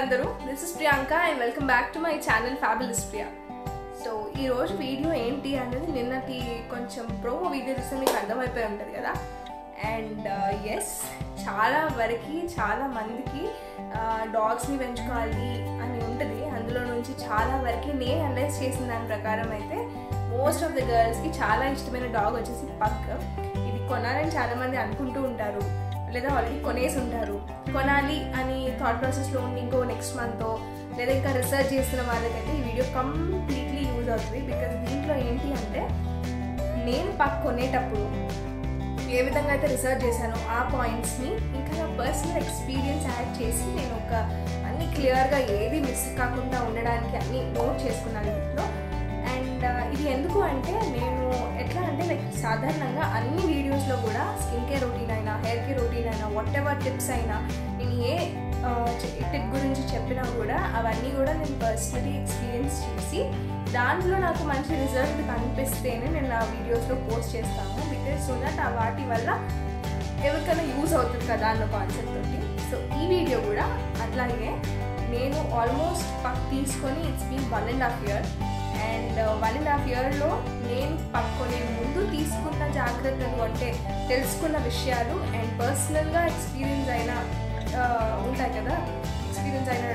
అందారు. This is Priyanka and welcome back to my channel fabulous Priya. So ఈరోజు video ఏంటి అనేది నిన్నటి కొంచెం ప్రోమో వీడియో చూస్తే మీకు అర్థమైపోయి ఉంటుంది కదా. అండ్ ఎస్, చాలా వరకు చాలా మందికి డాగ్స్ని పెంచుకోవాలి అని ఉంటుంది. అందులో నుంచి చాలా వరకు నేను అనలైజ్ చేసిన దాని ప్రకారం అయితే మోస్ట్ ఆఫ్ ద గర్ల్స్కి చాలా ఇష్టమైన డాగ్ వచ్చేసి పగ్. ఇది కొనాలని చాలామంది అనుకుంటూ ఉంటారు, లేదా ఆల్రెడీ కొనేసి ఉంటారు. కొనాలి అని థాట్ ప్రాసెస్లో ఉండి ఇంకో నెక్స్ట్ మంత్తో లేదా ఇంకా రీసెర్చ్ చేస్తున్న వాళ్ళకైతే ఈ వీడియో కంప్లీట్లీ యూజ్ అవుతుంది. బికాజ్ దీంట్లో ఏంటి అంటే నేను పగ్ కొనేటప్పుడు ఏ విధంగా అయితే రీసెర్చ్ చేశానో ఆ పాయింట్స్ని ఇంకా నా పర్సనల్ ఎక్స్పీరియన్స్ యాడ్ చేసి నేను ఒక అన్ని క్లియర్గా ఏది మిస్ కాకుండా ఉండడానికి అన్ని నోట్ చేసుకున్నాను దీంట్లో. అండ్ ఇది ఎందుకు అంటే నేను ఎట్లా అంటే లైక్ సాధారణంగా అన్ని వీడియోస్లో కూడా స్కిన్ కేర్ రొటీన్ అయినా హెయిర్ కేర్ రొటీన్ అయినా వాట్ ఎవర్ టిప్స్ అయినా నేను ఏ టిప్ గురించి చెప్పినా కూడా అవన్నీ కూడా నేను పర్సనలీ ఎక్స్పీరియన్స్ చేసి దాంట్లో నాకు మంచి రిజల్ట్ కనిపిస్తేనే నేను ఆ వీడియోస్లో పోస్ట్ చేస్తాను. బికాజ్ సో దట్ వాటి వల్ల ఎవరికైనా యూజ్ అవుతుంది కదా అన్న కాన్సెప్ట్ తోటి. సో ఈ వీడియో కూడా అట్లాగే నేను ఆల్మోస్ట్ పగ్ తీసుకొని ఇట్స్ బీన్ 1.5 years. అండ్ 1.5 yearsలో నేను పట్టుకునే ముందు తీసుకున్న జాగ్రత్తలు అంటే తెలుసుకున్న విషయాలు అండ్ పర్సనల్గా ఎక్స్పీరియన్స్ అయిన ఉంటాయి కదా, ఎక్స్పీరియన్స్ అయిన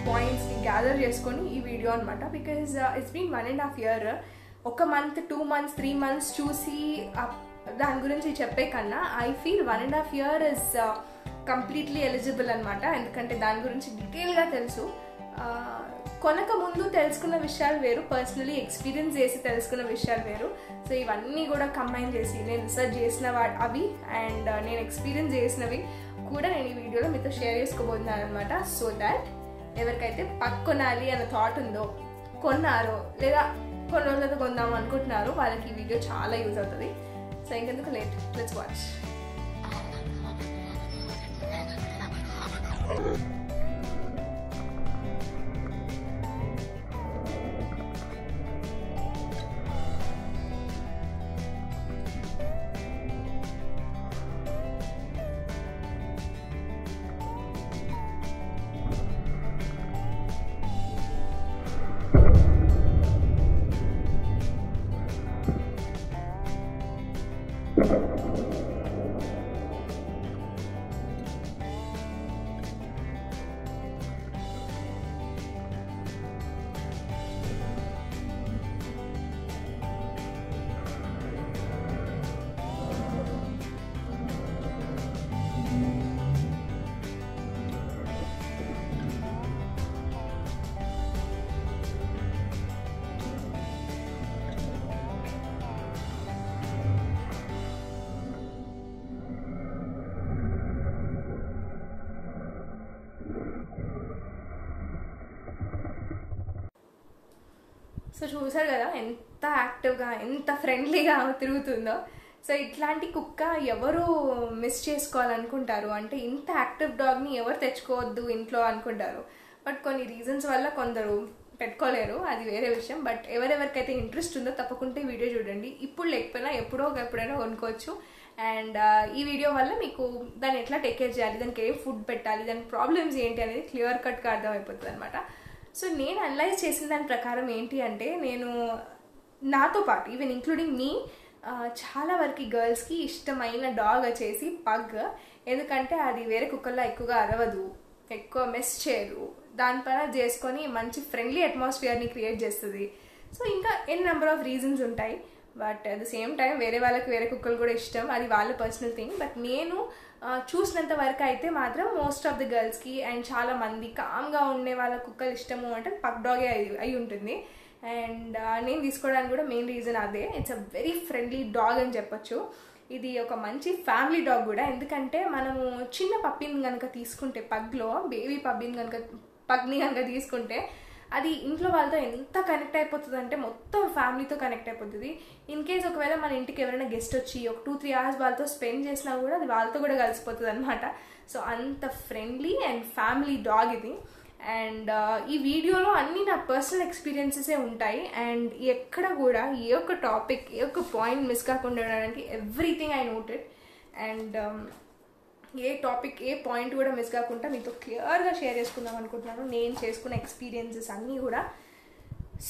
పాయింట్స్ని గ్యాదర్ చేసుకొని ఈ వీడియో అనమాట. Because it's been 1.5 years. ఒక మంత్ 2 months 3 months చూసి దాని గురించి చెప్పే కన్నా I feel 1.5 years is completely eligible అనమాట. ఎందుకంటే దాని గురించి డీటెయిల్గా తెలుసు. కొనక ముందు తెలుసుకున్న విషయాలు వేరు, పర్సనలీ ఎక్స్పీరియన్స్ చేసి తెలుసుకున్న విషయాలు వేరు. సో ఇవన్నీ కూడా కంబైన్ చేసి నేను రీసెర్చ్ చేసిన అవి అండ్ నేను ఎక్స్పీరియన్స్ చేసినవి కూడా నేను ఈ వీడియోలో మీతో షేర్ చేసుకోబోతున్నాను అనమాట. సో దాట్ ఎవరికైతే పగ్ కొనాలి అన్న థాట్ ఉందో, కొన్నారో లేదా కొన్ని రోజులతో కొందాం అనుకుంటున్నారో వాళ్ళకి ఈ వీడియో చాలా యూజ్ అవుతుంది. సో ఇంకెందుకు లెట్స్ వాచ్. సో చూసారు కదా ఎంత యాక్టివ్గా ఎంత ఫ్రెండ్లీగా తిరుగుతుందో. సో ఇట్లాంటి కుక్క ఎవరు మిస్ చేసుకోవాలనుకుంటారు అంటే ఇంత యాక్టివ్ డాగ్ని ఎవరు తెచ్చుకోవద్దు ఇంట్లో అనుకుంటారు. బట్ కొన్ని రీజన్స్ వల్ల కొందరు పెట్టుకోలేరు, అది వేరే విషయం. బట్ ఎవరెవరికైతే ఇంట్రెస్ట్ ఉందో తప్పకుండా వీడియో చూడండి. ఇప్పుడు లేకపోయినా ఎప్పుడైనా కొనుక్కోవచ్చు. అండ్ ఈ వీడియో వల్ల మీకు దాన్ని ఎట్లా టేక్ కేర్ చేయాలి, దానికి ఏ ఫుడ్ పెట్టాలి, దాని ప్రాబ్లమ్స్ ఏంటి అనేది క్లియర్ కట్గా అర్థమైపోతుంది అనమాట. సో నేను అనలైజ్ చేసిన దాని ప్రకారం ఏంటి అంటే నేను నాతో పాటు ఈవెన్ ఇంక్లూడింగ్ మీ చాలా వరకు గర్ల్స్కి ఇష్టమైన డాగ్ వచ్చేసి పగ్. ఎందుకంటే అది వేరే కుక్కల్లో ఎక్కువగా అరవదు, ఎక్కువ మెస్ చేయదు, దానిపైన చేసుకొని మంచి ఫ్రెండ్లీ అట్మాస్ఫియర్ని క్రియేట్ చేస్తుంది. సో ఇంకా ఎన్ నెంబర్ ఆఫ్ రీజన్స్ ఉంటాయి. But at the same time వేరే వాళ్ళకి వేరే కుక్కలు కూడా ఇష్టం, అది వాళ్ళ పర్సనల్ థింగ్. బట్ నేను చూసినంత వరకు అయితే మాత్రం మోస్ట్ ఆఫ్ ది గర్ల్స్కి అండ్ చాలా మంది కామ్గా ఉండే వాళ్ళ కుక్కలు ఇష్టము అంటే పగ్ డాగే అయి ఉంటుంది. అండ్ నేను తీసుకోవడానికి కూడా మెయిన్ రీజన్ అదే. It's a very friendly dog అని చెప్పొచ్చు. ఇది ఒక మంచి ఫ్యామిలీ డాగ్ కూడా. ఎందుకంటే మనము చిన్న పప్పిని కనుక తీసుకుంటే, పగ్లో బేబీ పగ్ని కనుక తీసుకుంటే అది ఇంట్లో వాళ్ళతో ఎంత కనెక్ట్ అయిపోతుంది అంటే మొత్తం ఫ్యామిలీతో కనెక్ట్ అయిపోతుంది. ఇన్ కేస్ ఒకవేళ మన ఇంటికి ఎవరైనా గెస్ట్ వచ్చి ఒక 2-3 hours వాళ్ళతో స్పెండ్ చేసినా కూడా అది వాళ్ళతో కూడా కలిసిపోతుంది అనమాట. సో అంత ఫ్రెండ్లీ అండ్ ఫ్యామిలీ డాగ్ ఇది. అండ్ ఈ వీడియోలో అన్ని నా పర్సనల్ ఎక్స్పీరియన్సెసే ఉంటాయి. అండ్ ఎక్కడ కూడా ఏ ఒక్క టాపిక్ ఏ ఒక్క పాయింట్ మిస్ కాకుండా ఉండడానికి everything I noted. And A topic A point కూడా మిస్ కాకుండా మీతో క్లియర్గా షేర్ చేసుకుందాం అనుకుంటున్నాను, నేను చేసుకున్న ఎక్స్పీరియన్సెస్ అన్నీ కూడా.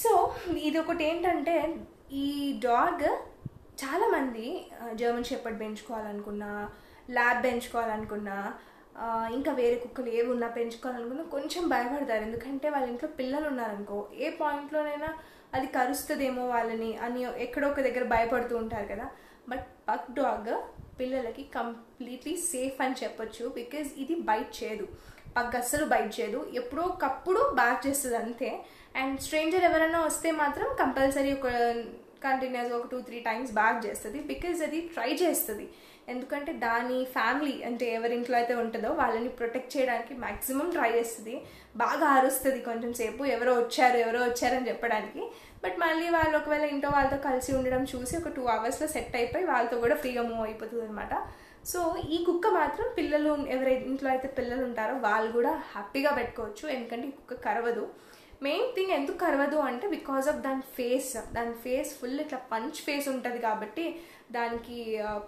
సో ఇది ఒకటి ఏంటంటే, ఈ డాగ్ చాలామంది జర్మన్ షెపర్డ్ పెంచుకోవాలనుకున్నా, ల్యాబ్ పెంచుకోవాలనుకున్నా, ఇంకా వేరే కుక్కలు ఏవి ఉన్నా పెంచుకోవాలనుకున్నా కొంచెం భయపడతారు. ఎందుకంటే వాళ్ళ ఇంట్లో పిల్లలు ఉన్నారనుకో, ఏ పాయింట్లోనైనా అది కరుస్తుందేమో వాళ్ళని అని ఎక్కడో ఒక దగ్గర భయపడుతూ ఉంటారు కదా. బట్ పగ్ డాగ్ పిల్లలకి కంప్లీట్లీ సేఫ్ అని చెప్పొచ్చు. బికాజ్ ఇది బైట్ చేయదు, పగ్ అస్సలు బైట్ చేయదు, ఎప్పుడో ఒకప్పుడు బ్యాక్ చేస్తుంది అంతే. అండ్ స్ట్రేంజర్ ఎవరైనా వస్తే మాత్రం కంపల్సరీ ఒక కంటిన్యూస్గా ఒక 2-3 టైమ్స్ బ్యాక్ చేస్తుంది. బికాజ్ అది ట్రై చేస్తుంది, ఎందుకంటే దాని ఫ్యామిలీ అంటే ఎవరింట్లో అయితే ఉంటుందో వాళ్ళని ప్రొటెక్ట్ చేయడానికి మ్యాక్సిమం ట్రై చేస్తుంది. బాగా అరుస్తుంది కొంచెం సేపు, ఎవరో వచ్చారని చెప్పడానికి. బట్ మళ్ళీ వాళ్ళు ఒకవేళ ఇంట్లో వాళ్ళతో కలిసి ఉండడం చూసి ఒక 2 అవర్స్లో సెట్ అయిపోయి వాళ్ళతో కూడా ఫ్రీగా మూవ్ అయిపోతుంది అనమాట. సో ఈ కుక్క మాత్రం పిల్లలు ఎవరైతే ఇంట్లో అయితే పిల్లలు ఉంటారో వాళ్ళు కూడా హ్యాపీగా పెట్టుకోవచ్చు, ఎందుకంటే ఈ కుక్క కరవదు. మెయిన్ థింగ్ ఎందుకు కరవదు అంటే బికాజ్ ఆఫ్ దాని ఫేస్ ఫుల్ ఇట్లా పంచ్ ఫేస్ ఉంటుంది కాబట్టి, దానికి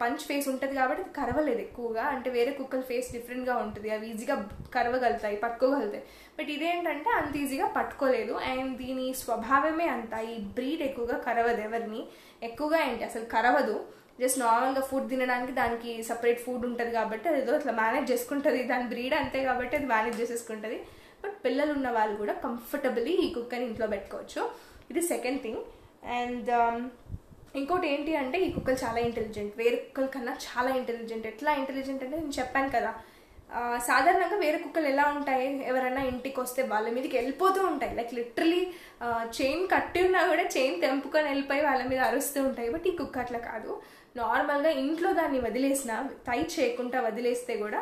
పంచ్ ఫేస్ ఉంటుంది కాబట్టి అది కరవలేదు ఎక్కువగా. అంటే వేరే కుక్కల ఫేస్ డిఫరెంట్గా ఉంటుంది, అవి ఈజీగా కరవగలుగుతాయి, పట్టుకోగలుగుతాయి. బట్ ఇదేంటంటే అంత ఈజీగా పట్టుకోలేదు. అండ్ దీని స్వభావమే అంత, ఈ బ్రీడ్ ఎక్కువగా కరవదు ఎవరిని, ఎక్కువగా ఏంటి అసలు కరవదు. జస్ట్ నార్మల్గా ఫుడ్ తినడానికి దానికి సపరేట్ ఫుడ్ ఉంటుంది కాబట్టి అది ఏదో ఇట్లా మేనేజ్ చేసుకుంటుంది, దాని బ్రీడ్ అంతే కాబట్టి అది మేనేజ్ చేసేసుకుంటుంది. బట్ పిల్లలు ఉన్న వాళ్ళు కూడా కంఫర్టబుల్లీ ఈ కుక్కని ఇంట్లో పెట్టుకోవచ్చు. ఇది సెకండ్ థింగ్. అండ్ ఇంకోటి ఏంటి అంటే, ఈ కుక్కలు చాలా ఇంటెలిజెంట్, వేరే కుక్కల కన్నా చాలా ఇంటెలిజెంట్. ఎట్లా ఇంటెలిజెంట్ అంటే నేను చెప్పాను కదా, సాధారణంగా వేరే కుక్కలు ఎలా ఉంటాయి, ఎవరైనా ఇంటికి వస్తే వాళ్ళ మీదకి వెళ్ళిపోతూ ఉంటాయి. లైక్ లిటరలీ చైన్ కట్టి ఉన్నా కూడా చైన్ తెంపుకొని వెళ్ళిపోయి వాళ్ళ మీద అరుస్తూ ఉంటాయి. బట్ ఈ కుక్క అట్లా కాదు. నార్మల్గా ఇంట్లో దాన్ని వదిలేసిన, టైట్ చేయకుండా వదిలేస్తే కూడా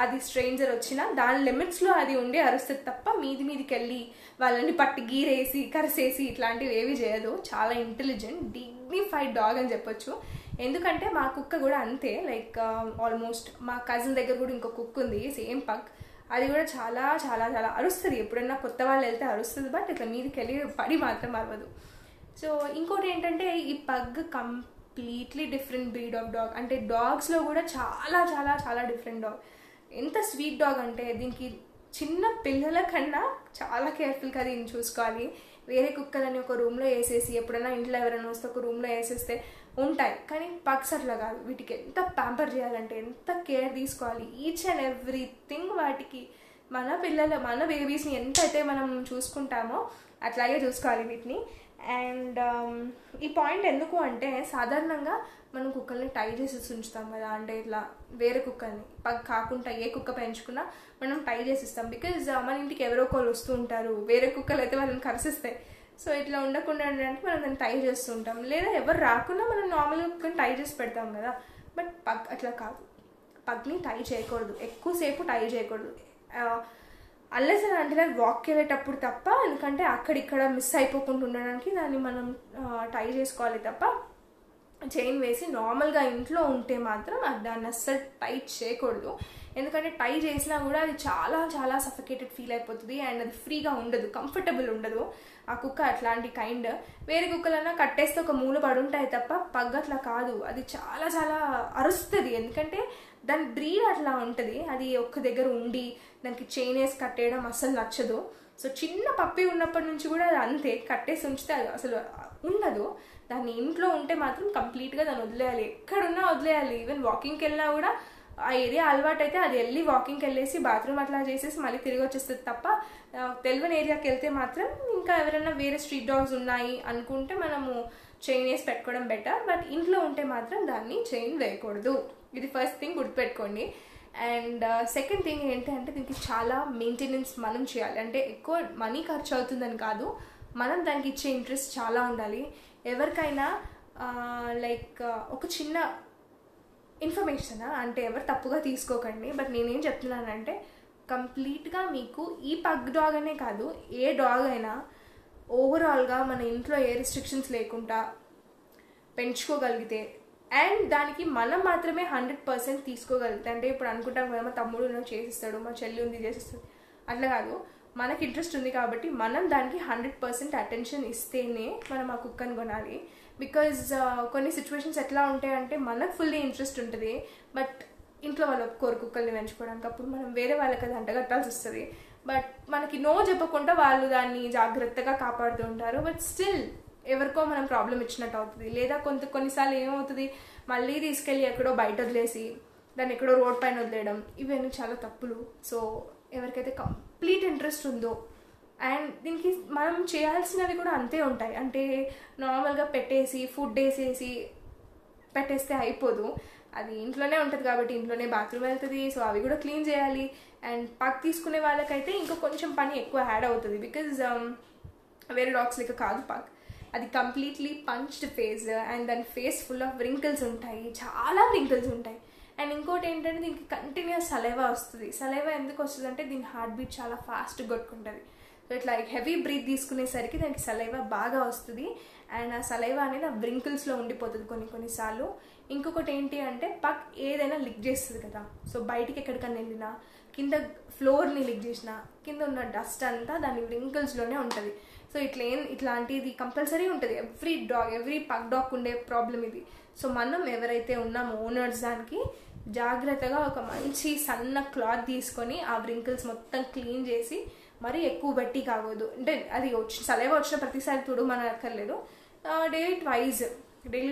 అది స్ట్రేంజర్ వచ్చినా దాని లిమిట్స్లో అది ఉండి అరుస్తుంది తప్ప మీదికి వెళ్ళి వాళ్ళని పట్టి గీరేసి కరిసేసి ఇట్లాంటివి ఏవి చేయదు. చాలా ఇంటెలిజెంట్, డిగ్నిఫైడ్ డాగ్ అని చెప్పొచ్చు. ఎందుకంటే మా కుక్క కూడా అంతే. లైక్ ఆల్మోస్ట్ మా కజిన్ దగ్గర కూడా ఇంకో కుక్క ఉంది సేమ్ పగ్, అది కూడా చాలా చాలా చాలా అరుస్తుంది. ఎప్పుడన్నా కొత్త వాళ్ళు వెళ్తే అరుస్తుంది, బట్ ఇట్లా మీదకి వెళ్ళి పడి మాత్రం అరవదు. సో ఇంకోటి ఏంటంటే, ఈ pug completely different breed of dog. అంటే డాగ్స్లో కూడా చాలా చాలా చాలా డిఫరెంట్ డాగ్. ఎంత స్వీట్ డాగ్ అంటే దీనికి చిన్న పిల్లల కన్నా చాలా కేర్ఫుల్గా దీన్ని చూసుకోవాలి. వేరే కుక్కలని ఒక రూమ్లో వేసేసి ఎప్పుడైనా ఇంట్లో ఎవరైనా వస్తే ఒక రూమ్లో వేసేస్తే ఉంటాయి, కానీ పగ్స్ అట్లా కాదు. వీటికి ఎంత ప్యాంపర్ చేయాలంటే, ఎంత కేర్ తీసుకోవాలి, ఈచ్ అండ్ ఎవ్రీథింగ్. వాటికి మన బేబీస్ని ఎంత అయితే మనం చూసుకుంటామో అట్లాగే చూసుకోవాలి వీటిని. అండ్ ఈ పాయింట్ ఎందుకు అంటే, సాధారణంగా మనం కుక్కల్ని టై చేసి ఉంచుతాం కదా, అంటే ఇట్లా వేరే కుక్కల్ని పగ్ కాకుండా ఏ కుక్క పెంచుకున్నా మనం టై చేసి ఇస్తాం. బికాజ్ మన ఇంటికి ఎవరో ఒకళ్ళు వస్తూ ఉంటారు, వేరే కుక్కలు అయితే వాళ్ళని కరిసిస్తాయి. సో ఇట్లా ఉండకుండా అంటే మనం దాన్ని టై చేస్తూ ఉంటాం, లేదా ఎవరు రాకుండా మనం నార్మల్గా కుక్కని టై చేసి పెడతాం కదా. బట్ పగ్ అట్లా కాదు, పగ్ని టై చేయకూడదు, ఎక్కువసేపు టై చేయకూడదు. అల్లెస్ అని అంటే వాక్కి వెళ్ళేటప్పుడు తప్ప, ఎందుకంటే అక్కడిక్కడ మిస్ అయిపోకుండా ఉండడానికి దాన్ని మనం టై చేసుకోవాలి తప్ప చైన్ వేసి నార్మల్గా ఇంట్లో ఉంటే మాత్రం దాన్ని అస్సలు టైట్ చేయకూడదు. ఎందుకంటే టై చేసినా కూడా అది చాలా చాలా సఫికేటెడ్ ఫీల్ అయిపోతుంది అండ్ అది ఫ్రీగా ఉండదు, కంఫర్టబుల్ ఉండదు. ఆ కుక్క అట్లాంటి కైండ్. వేరే కుక్కలన్నా కట్టేస్తే ఒక మూల పడుంటాయి తప్ప పగ్ అట్లా కాదు, అది చాలా చాలా అరుస్తుంది. ఎందుకంటే దాని బ్రీడ్ అట్లా ఉంటుంది, అది ఒక్క దగ్గర ఉండి దానికి చైన్ వేసి కట్టేయడం అస్సలు నచ్చదు. సో చిన్న పప్పి ఉన్నప్పటి నుంచి కూడా అది అంతే, కట్టేసి ఉంచితే అది అసలు ఉండదు. దాన్ని ఇంట్లో ఉంటే మాత్రం కంప్లీట్గా దాన్ని వదిలేయాలి, ఎక్కడున్నా వదిలేయాలి. ఈవెన్ వాకింగ్కి వెళ్ళినా కూడా ఆ ఏరియా అలవాటు అయితే అది వెళ్ళి వాకింగ్కి వెళ్ళేసి బాత్రూమ్ అట్లా చేసేసి మళ్ళీ తిరిగి వచ్చేస్తుంది తప్ప తెలియని ఏరియాకి వెళ్తే మాత్రం, ఇంకా ఎవరైనా వేరే స్ట్రీట్ డాగ్స్ ఉన్నాయి అనుకుంటే మనము చైన్ వేసి పెట్టుకోవడం బెటర్. బట్ ఇంట్లో ఉంటే మాత్రం దాన్ని చైన్ వేయకూడదు. ఇది ఫస్ట్ థింగ్ గుర్తుపెట్టుకోండి. అండ్ సెకండ్ థింగ్ ఏంటంటే, దీనికి చాలా మెయింటెనెన్స్ మనం చేయాలి. అంటే ఎక్కువ మనీ ఖర్చు అవుతుందని కాదు, మనం దానికి ఇచ్చే ఇంట్రెస్ట్ చాలా ఉండాలి. ఎవరికైనా లైక్ ఒక చిన్న ఇన్ఫర్మేషన్, అంటే ఎవరు తప్పుగా తీసుకోకండి, బట్ నేనేం చెప్తున్నానంటే కంప్లీట్గా మీకు ఈ పగ్ డాగ్ అనే కాదు, ఏ డాగ్ అయినా ఓవరాల్గా మన ఇంట్లో ఏ రిస్ట్రిక్షన్స్ లేకుండా పెంచుకోగలిగితే అండ్ దానికి మనం మాత్రమే 100% తీసుకోగలిగితే, అంటే ఇప్పుడు అనుకుంటాం కదా మా తమ్ముడు నాకు చేసిస్తాడు, మా చెల్లి ఉంది చేసిస్తాడు, అట్లా కాదు. మనకి ఇంట్రెస్ట్ ఉంది కాబట్టి మనం దానికి 100% అటెన్షన్ ఇస్తేనే మనం ఆ కుక్కని కొనాలి. బికాజ్ కొన్ని సిచ్యువేషన్స్ ఎట్లా ఉంటాయంటే మనకు ఫుల్లీ ఇంట్రెస్ట్ ఉంటుంది, బట్ ఇంట్లో వాళ్ళు ఒప్పుకోరు కుక్కల్ని పెంచుకోవడానికి, అప్పుడు మనం వేరే వాళ్ళకి అది అంటగట్టాల్సి వస్తుంది. బట్ మనకి నో చెప్పకుండా వాళ్ళు దాన్ని జాగ్రత్తగా కాపాడుతూ ఉంటారు. బట్ స్టిల్ ఎవరికో మనం ప్రాబ్లం ఇచ్చినట్టు అవుతుంది. లేదా కొన్నిసార్లు ఏమవుతుంది, మళ్ళీ తీసుకెళ్ళి ఎక్కడో బయట వదిలేసి దాన్ని ఎక్కడో రోడ్ పైన వదిలేయడం, ఇవన్నీ చాలా తప్పులు. సో ఎవరికైతే కంప్లీట్ ఇంట్రెస్ట్ ఉందో, అండ్ దీనికి మనం చేయాల్సినవి కూడా అంతే ఉంటాయి. అంటే నార్మల్గా పెట్టేసి ఫుడ్ వేసేసి పెట్టేస్తే అయిపోదు. అది ఇంట్లోనే ఉంటుంది కాబట్టి ఇంట్లోనే బాత్రూమ్ వెళ్తుంది. సో అవి కూడా క్లీన్ చేయాలి. అండ్ పగ్ తీసుకునే వాళ్ళకైతే ఇంకా కొంచెం పని ఎక్కువ యాడ్ అవుతుంది. బికాజ్ వేరే డాగ్స్ లెక్క కాదు పగ్. అది కంప్లీట్లీ పంచ్డ్ ఫేస్, అండ్ దాని ఫేస్ ఫుల్ ఆఫ్ రింకిల్స్ ఉంటాయి, చాలా రింకిల్స్ ఉంటాయి. అండ్ ఇంకోటి ఏంటంటే దీనికి కంటిన్యూస్ సలైవా వస్తుంది. సలైవా ఎందుకు వస్తుంది అంటే దీని హార్ట్ బీట్ చాలా ఫాస్ట్గా కొట్టుకుంటుంది. సో ఇట్లా హెవీ బ్రీత్ తీసుకునేసరికి దానికి సలైవా బాగా వస్తుంది. అండ్ ఆ సలైవా అనేది ఆ వ్రింకిల్స్లో ఉండిపోతుంది కొన్నిసార్లు. ఇంకొకటి ఏంటి అంటే పగ్ ఏదైనా లిక్ చేస్తుంది కదా. సో బయటికి ఎక్కడికన్నా వెళ్ళినా, కింద ఫ్లోర్ని లిక్ చేసినా, కింద ఉన్న డస్ట్ అంతా దాని వ్రింకిల్స్లోనే ఉంటుంది. సో ఇట్లాంటిది కంపల్సరీ ఉంటుంది ఎవ్రీ పగ్ డాగ్ ఉండే ప్రాబ్లం ఇది. సో మనం ఎవరైతే ఉన్నామో ఓనర్స్ దానికి జాగ్రత్తగా ఒక మంచి సన్న క్లాత్ తీసుకొని ఆ వ్రింకిల్స్ మొత్తం క్లీన్ చేసి, మరీ ఎక్కువ బట్టి కావద్దు. అంటే అది సలైవా వచ్చిన ప్రతిసారి తుడమని అక్కర్లేదు. డైలీ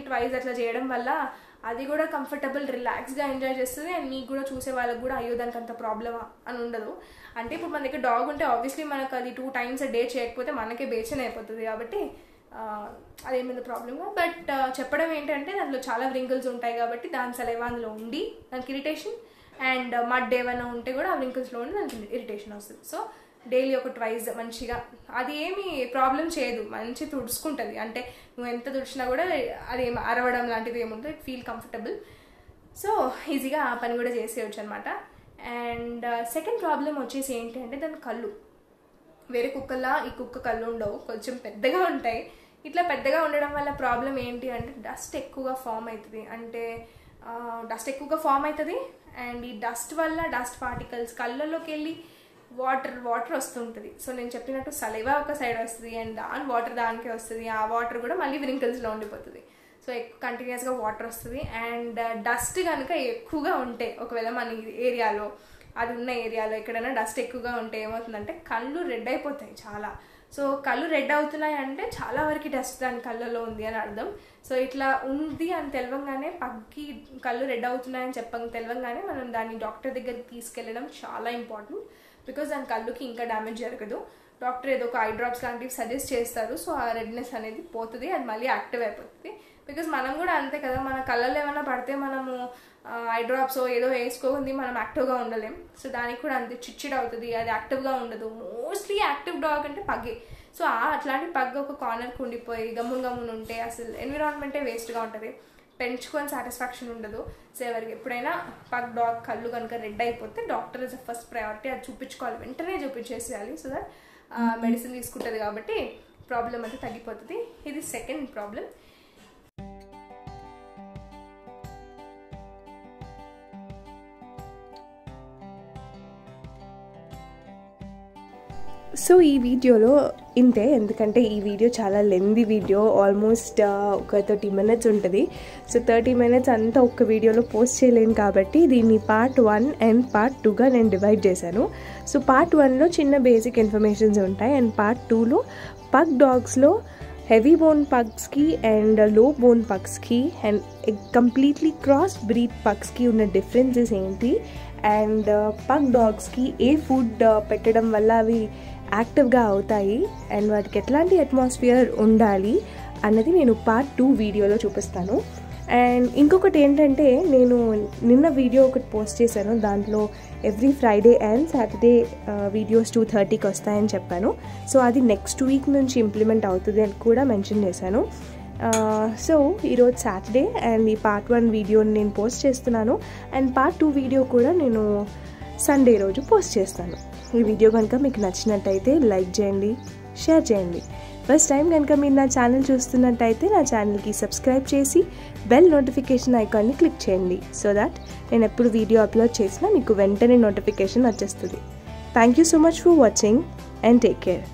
ట్వైజ్ అట్లా చేయడం వల్ల అది కూడా కంఫర్టబుల్ రిలాక్స్గా ఎంజాయ్ చేస్తుంది. అండ్ మీకు కూడా చూసే వాళ్ళకి కూడా అయ్యో దానికి అంత ప్రాబ్లమా అని ఉండదు. అంటే ఇప్పుడు మన దగ్గర డాగ్ ఉంటే ఆబ్వియస్లీ మనకు అది 2 times a day చేయకపోతే మనకే బేచన్ అయిపోతుంది కాబట్టి అదేమైంది ప్రాబ్లమ్. బట్ చెప్పడం ఏంటంటే దాంట్లో చాలా వ్రింకిల్స్ ఉంటాయి కాబట్టి దాని సలైవా అందులో ఉండి దానికి ఇరిటేషన్, అండ్ మడ్ ఏమైనా ఉంటే కూడా ఆ వ్రింకిల్స్లో ఉండి దానికి ఇరిటేషన్ వస్తుంది. సో డైలీ ఒక ట్వైజ్ మంచిగా, అది ఏమి ప్రాబ్లం చేయదు, మంచి తుడుచుకుంటుంది. అంటే నువ్వు ఎంత తుడిచినా కూడా అది ఏమి అరవడం లాంటిది ఏముంటుంది, ఫీల్ కంఫర్టబుల్. సో ఈజీగా ఆ పని కూడా చేసేయచ్చు అనమాట. అండ్ సెకండ్ ప్రాబ్లం వచ్చేసి ఏంటంటే దాని కళ్ళు. వేరే కుక్కల్లా ఈ కుక్క కళ్ళు ఉండవు, కొంచెం పెద్దగా ఉంటాయి. ఇట్లా పెద్దగా ఉండడం వల్ల ప్రాబ్లం ఏంటి అంటే డస్ట్ ఎక్కువగా ఫామ్ అవుతుంది. అండ్ ఈ డస్ట్ వల్ల డస్ట్ పార్టికల్స్ కళ్ళలోకి వెళ్ళి వాటర్ వస్తుంటుంది. సో నేను చెప్పినట్టు సలైవా ఒక సైడ్ వస్తుంది, అండ్ దాని వాటర్ దానికే వస్తుంది. ఆ వాటర్ కూడా మళ్ళీ వ్రింకిల్స్లో ఉండిపోతుంది. సో కంటిన్యూస్గా వాటర్ వస్తుంది. అండ్ డస్ట్ కనుక ఎక్కువగా ఉంటే, ఒకవేళ మన ఏరియాలో అది ఉన్న ఏరియాలో ఎక్కడైనా డస్ట్ ఎక్కువగా ఉంటే ఏమవుతుందంటే కళ్ళు రెడ్ అయిపోతాయి చాలా. సో కళ్ళు రెడ్ అవుతున్నాయి అంటే చాలా వరకు డస్ట్ దాని కళ్ళలో ఉంది అని అర్థం. సో ఇట్లా ఉంది అని తెలవంగానే పగ్గి కళ్ళు రెడ్ అవుతున్నాయని తెలవంగానే మనం దాన్ని డాక్టర్ దగ్గరికి తీసుకెళ్ళడం చాలా ఇంపార్టెంట్. బికాజ్ దాని కళ్ళుకి ఇంకా డ్యామేజ్ జరగదు. డాక్టర్ ఏదో ఒక ఐ డ్రాప్స్ లాంటివి సజెస్ట్ చేస్తారు. సో ఆ రెడ్నెస్ అనేది పోతుంది, అది మళ్ళీ యాక్టివ్ అయిపోతుంది. బికాజ్ మనం కూడా అంతే కదా, మన కళ్ళల్లో ఏమైనా పడితే మనము ఐ డ్రాప్స్ ఏదో వేసుకోండి మనం యాక్టివ్గా ఉండలేం. సో దానికి కూడా అంతే చిచ్చిడ్ అవుతుంది, అది యాక్టివ్గా ఉండదు. మోస్ట్లీ యాక్టివ్ డాగ్ అంటే పగ్గే. సో అట్లాంటి పగ్ ఒక కార్నర్కి ఉండిపోయి గమ్మున ఉంటే అసలు ఎన్విరాన్మెంటే వేస్ట్గా ఉంటుంది, పెంచుకొని సాటిస్ఫాక్షన్ ఉండదు. సో ఎవరికి ఎప్పుడైనా పగ్ డాగ్ కళ్ళు కనుక రెడ్ అయిపోతే doctor is the first priority, అది చూపించుకోవాలి, వెంటనే చూపించేసేయాలి. సో దట్ మెడిసిన్ తీసుకుంటుంది కాబట్టి ప్రాబ్లం అయితే తగ్గిపోతుంది. ఇది సెకండ్ ప్రాబ్లం. సో ఈ వీడియోలో ఇంతే, ఎందుకంటే ఈ వీడియో చాలా లెందీ వీడియో, ఆల్మోస్ట్ ఒక 30 minutes ఉంటుంది. సో 30 minutes అంతా ఒక్క వీడియోలో పోస్ట్ చేయలేను కాబట్టి దీన్ని Part 1 అండ్ Part 2గా నేను డివైడ్ చేశాను. సో Part 1లో చిన్న బేసిక్ ఇన్ఫర్మేషన్స్ ఉంటాయి, అండ్ Part 2లో పగ్ డాగ్స్లో హెవీ బోన్ పగ్స్కి అండ్ లో బోన్ పగ్స్కి అండ్ కంప్లీట్లీ క్రాస్ బ్రీడ్ పగ్స్కి ఉన్న డిఫరెన్సెస్ ఏంటి, అండ్ పగ్ డాగ్స్కి ఏ ఫుడ్ పెట్టడం వల్ల అవి యాక్టివ్గా అవుతాయి, అండ్ వాటికి ఎట్లాంటి అట్మాస్ఫియర్ ఉండాలి అన్నది నేను Part 2 వీడియోలో చూపిస్తాను. అండ్ ఇంకొకటి ఏంటంటే నేను నిన్న వీడియో ఒకటి పోస్ట్ చేశాను, దాంట్లో every Friday and Saturday videos 2:30కి వస్తాయని చెప్పాను. సో అది నెక్స్ట్ వీక్ నుంచి ఇంప్లిమెంట్ అవుతుంది అని కూడా మెన్షన్ చేశాను. సో ఈరోజు సాటర్డే అండ్ ఈ Part 1 వీడియోని నేను పోస్ట్ చేస్తున్నాను, అండ్ Part 2 వీడియో కూడా నేను సండే రోజు పోస్ట్ చేస్తాను. ఈ వీడియో కనుక మీకు నచ్చినట్టయితే లైక్ చేయండి, షేర్ చేయండి. ఫస్ట్ టైం కనుక మీరు నా ఛానల్ చూస్తున్నట్టయితే నా ఛానల్కి సబ్స్క్రైబ్ చేసి బెల్ నోటిఫికేషన్ ఐకాన్ని క్లిక్ చేయండి, సో దట్ నేను ఎప్పుడు వీడియో అప్లోడ్ చేసినా మీకు వెంటనే నోటిఫికేషన్ వచ్చేస్తుంది. Thank you so much for watching and take care.